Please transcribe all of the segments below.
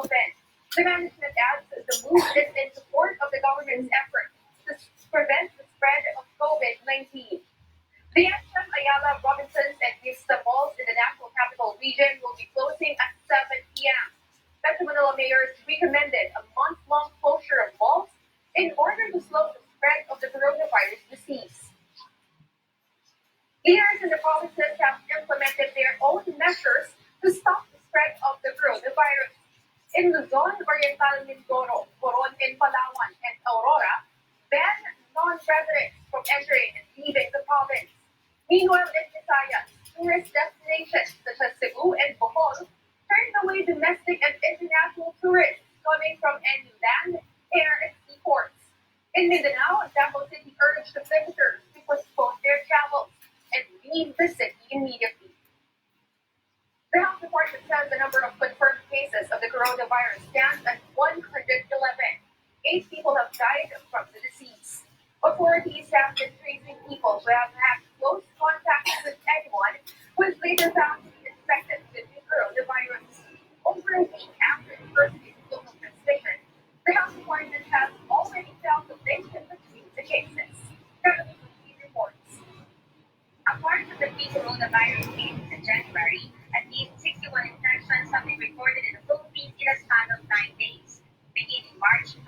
open. The management adds the move is in support of the government's effort to prevent the spread of COVID-19. The SM Ayala, Robinsons, and Vista malls in the National Capital Region will be closing at 7 p.m. Metro Manila mayors recommended a month-long closure of malls in order to slow the spread of the coronavirus disease. Leaders in the provinces have implemented their own measures to stop the spread of the coronavirus. In Luzon, Oriental Mindoro, Coron, and Palawan, and Aurora, ban non-residents from entering and leaving the province. Meanwhile, in Visayas, tourist destinations such as Cebu and Bohol turned away domestic and international tourists coming from any land, air, and sea ports. In Mindanao, Davao City urged the visitors to postpone their travels and leave the city immediately. The health department says the number of confirmed cases of the coronavirus stands at 111. 8 people have died from the disease. Authorities have been tracing people who have had close contact with anyone who is later found to be infected with the coronavirus. Over a week after the first case of local transmission, the health department has already found the link between the cases. Currently, reports. Apart from the three coronavirus cases in January, at least 61 infections have been recorded in the Philippines in a span of 9 days, beginning March 5,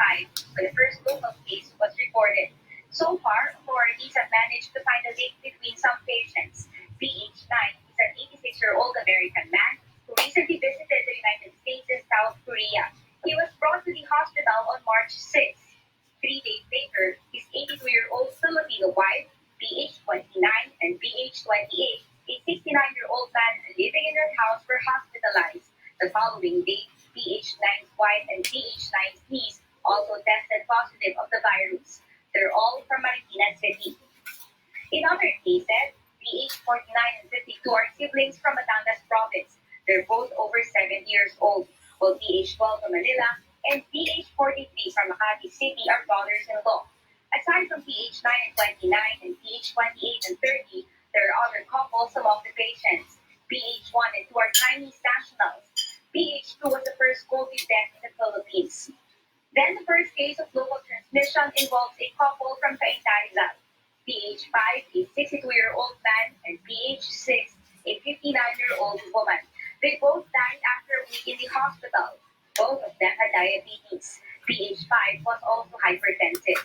when the first local case was reported. So far, authorities have managed to find a link between some patients. PH9 is an 86-year-old American man who recently visited the United States and South Korea. He was brought to the hospital on March 6. 3 days later, his 82-year-old Filipino wife, PH29, and PH28, a 69-year-old man living in their house, were hospitalized. The following day, PH9's wife and PH9's niece also tested positive of the virus. They're all from Marikina City. In other cases, PH49 and 52 are siblings from Batangas province. They're both over 7 years old, while PH12 from Manila and PH43 from Makati City are brothers-in-law. Aside from PH9 and 29 and PH28 and 30, there are other couples among the patients. PH1 and 2 are Chinese nationals. PH2 was the first COVID death in the Philippines. Then the first case of local transmission involves a couple from Cainta. PH5, a 62-year-old man, and PH6, a 59-year-old woman. They both died after a week in the hospital. Both of them had diabetes. PH5 was also hypertensive.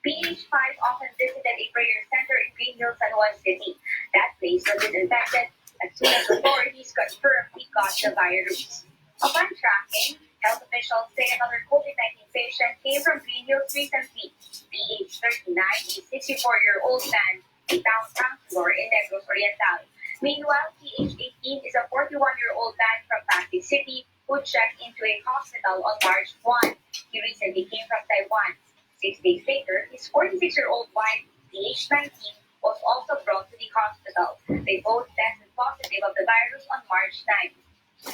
PH5 often visited a prayer center in Green Hills, San Juan City. That place was disinfected as soon as authorities confirmed he got the virus. Upon tracking, health officials say another COVID-19 patient came from Green Hills recently. PH39, a 64-year-old man, a town councilor in Negros Oriental. Meanwhile, PH18 is a 41-year-old man from Pasig City who checked into a hospital on March 1. He recently came from Taiwan. 6 days later, his 46-year-old wife, PH19, was also brought to the hospital. They both tested positive of the virus on March 9.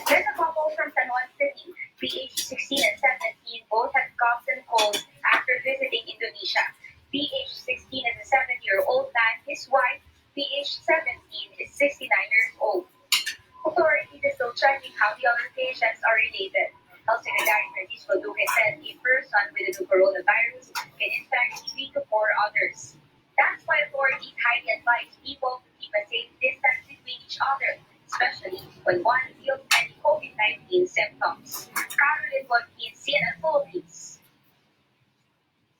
Then a couple from San Juan City, PH16 and 17, both had coughs and colds after visiting Indonesia. PH16 is a 7-year-old man. His wife, PH17, is 69 years old. Authorities are still checking how the other patients are related. Health Secretary Francisco Duque said a person with the new coronavirus can infect 3 to 4 others. That's why authorities highly advise people to keep a safe distance between each other, especially when one feels any COVID-19 symptoms. Caroline Joaquin, CNN Philippines.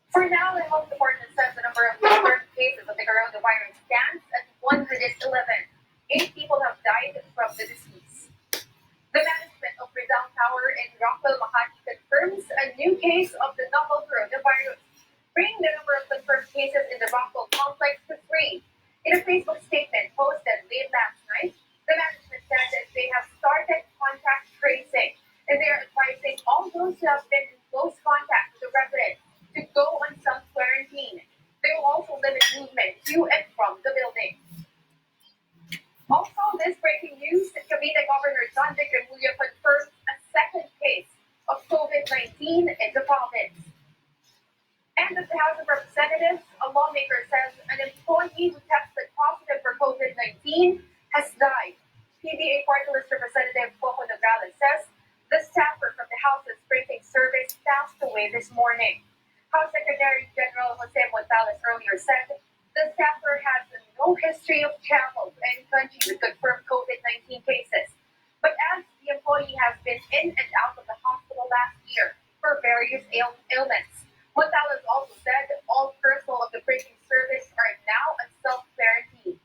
For now, the health department says the number of confirmed cases of the coronavirus stands at 111. 8 people have died from the disease. The management of Rizal Tower in Rockville, Makati confirms a new case of the novel coronavirus, bringing the number of confirmed cases in the Rockville complex to 3. In a Facebook statement posted late last night, the management said that they have started contact tracing, and they are advising all those who have been in close contact with the resident to go on self-quarantine. They will also limit movement to and from the building. Also, this breaking news, Cavite Governor John Vic Remulla confirms a second case of COVID-19 in the province. And at the House of Representatives, a lawmaker says an employee who tested positive for COVID-19 has died. PBA Party List Representative Coco Nograles says The staffer from the House's printing service passed away this morning. House Secretary General Jose Montales earlier said the staffer has no history of travel to any country with confirmed COVID-19 cases, but as the employee has been in and out of the hospital last year for various ailments. Montales also said all personnel of the printing service are now on self-quarantine.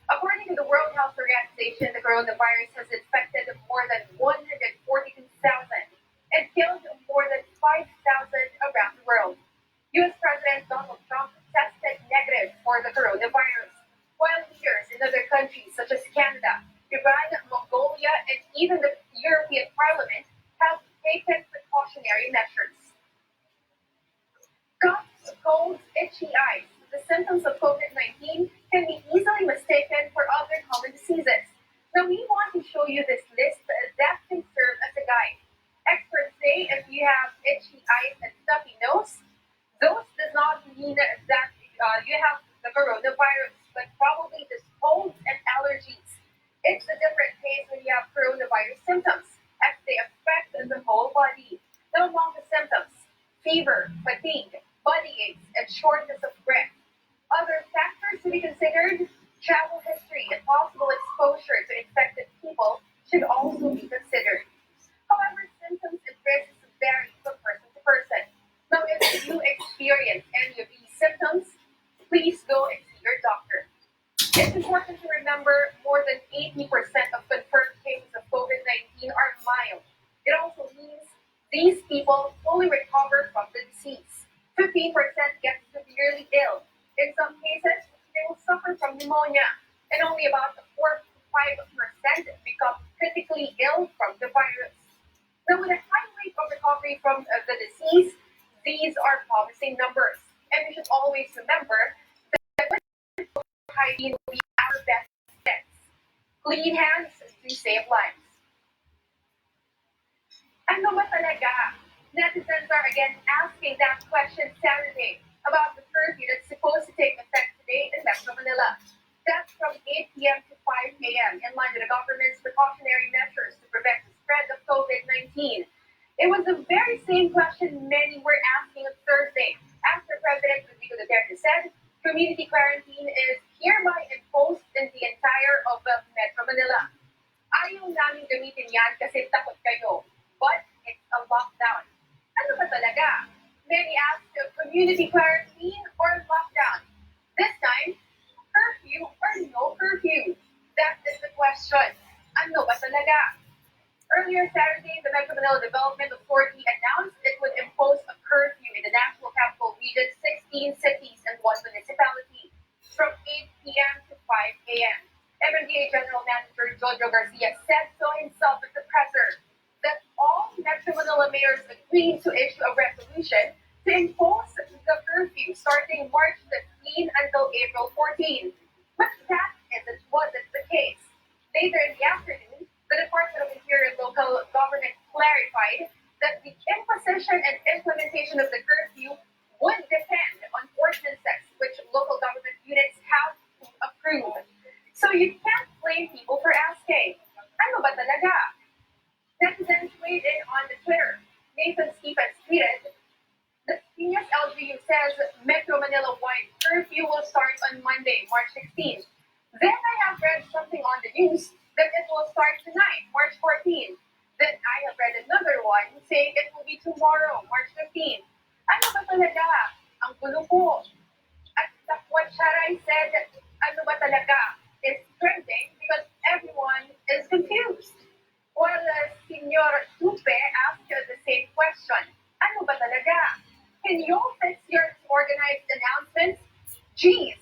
According to the World Health Organization, the coronavirus has infected more than 142,000 and killed more than 5,000 around the world. U.S. President Donald Trump tested negative for the coronavirus, while leaders in other countries such as Canada, Iran, Mongolia, and even the European Parliament have taken precautionary measures. Coughs, colds, itchy eyes. The symptoms of COVID-19 can be easily mistaken for other common diseases. Now we want to show you this list that can serve as a guide. Experts say if you have itchy eyes and stuffy nose, those does not mean that you have the coronavirus, but probably just colds and allergies. It's a different case when you have coronavirus symptoms, as they affect the whole body. Now among the symptoms, fever, fatigue, body aches, and shortness of breath. Other factors to be considered, travel history and possible exposure to infected people should also be considered. However, symptoms and risks vary from person to person. Now, if you experience any of these symptoms, please go and see your doctor. It's important to remember more than 80% of confirmed cases of COVID-19 are mild. It also means these people fully recover from the disease. 15% get severely ill. In some cases, they will suffer from pneumonia, and only about 4 to 5% become critically ill from the virus. Now, with a high rate of recovery from the disease, these are promising numbers. And we should always remember that hygiene will be our best defense. Clean hands do save lives. Ano ba talaga? Netizens are again asking that question Saturday about the curfew that's supposed to take effect today in Metro Manila. That's from 8 p.m. to 5 a.m. in line with the government's precautionary measures to prevent the spread of COVID-19. It was the very same question many were asking on Thursday after President Rodrigo Duterte said community quarantine is hereby imposed in the entire of Metro Manila. Ayaw namin gamitin yan kasi takot kayo, but it's a lockdown. Ano ba talaga? Many asked community quarantine or lockdown. This time, curfew or no curfew? That is the question. Ano ba talaga? Earlier Saturday, the Metro Manila Development Authority announced it would impose a curfew in the National Capital Region, 16 cities and 1 municipality from 8 p.m. to 5 a.m. MMDA General Manager Jojo Garcia said so himself at the presser that all Metro Manila mayors agreed to issue a resolution to impose the curfew starting March 15 until April 14. But that wasn't the case. Later in the afternoon, the Department of Interior and Local Government clarified that the imposition and implementation of the curfew would depend on ordinances which local government units have to approve. So you can't blame people for asking, ano ba talaga? Netizens weighed in on the Twitter. Nathan Stephens tweeted, the Piñas LGU says Metro Manila-wide curfew will start on Monday, March 16. Then I have read something on the news that it will start tonight, March 14. Then I have read another one saying it will be tomorrow, March 15. Ano ba talaga? Ang gulo po. At what Sharai said, ano ba talaga, is trending because everyone is confused. While Senor Tupe asked the same question, ano ba talaga? Can you fix your organized announcements? Geez!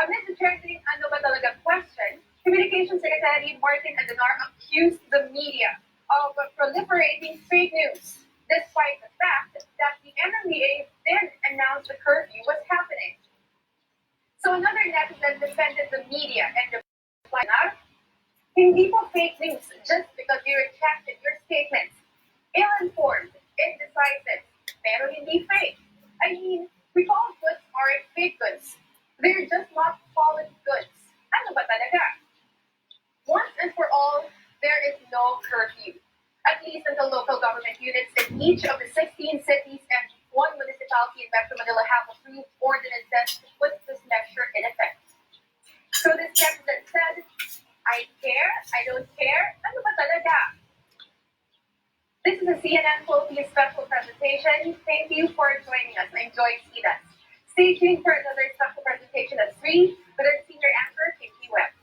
Amid the trending ano ba talaga question, Communications Secretary Martin Adenar accused the media of proliferating fake news, despite the fact that the MMDA did announce the curfew was happening. So another netizen defended the media and replied, hindi po fake news just because you retracted your statements. Ill-informed, indecisive, pero hindi fake. I mean, recalled goods aren't fake goods. They're just not solid goods. Ano ba talaga? Once and for all, there is no curfew. At least until local government units in each of the 16 cities and one municipality in Metro Manila have approved ordinances to put this measure in effect. So this president said, I care, I don't care, ano ba talaga? This is a CNN Philippine special presentation. Thank you for joining us. I'm Joyce Idas. Stay tuned for another special presentation at 3 with our senior anchor, Pinky Webb.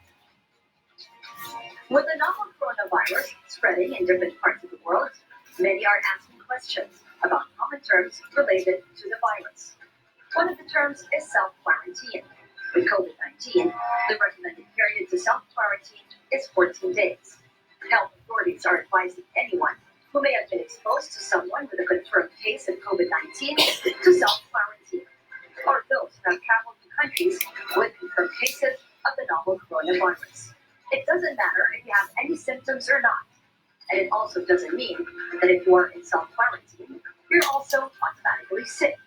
With the novel coronavirus spreading in different parts of the world, many are asking questions about common terms related to the virus. One of the terms is self-quarantine. With COVID-19, the recommended period to self-quarantine is 14 days. Health authorities are advising anyone who may have been exposed to someone with a confirmed case of COVID-19 to self-quarantine, or those who have traveled to countries with confirmed cases of the novel coronavirus. It doesn't matter if you have any symptoms or not. And it also doesn't mean that if you are in self-quarantine, you're also automatically sick.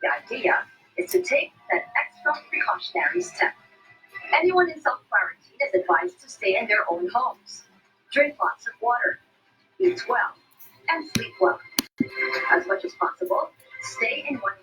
The idea is to take that extra precautionary step. Anyone in self-quarantine is advised to stay in their own homes, drink lots of water, eat well, and sleep well. As much as possible, stay in one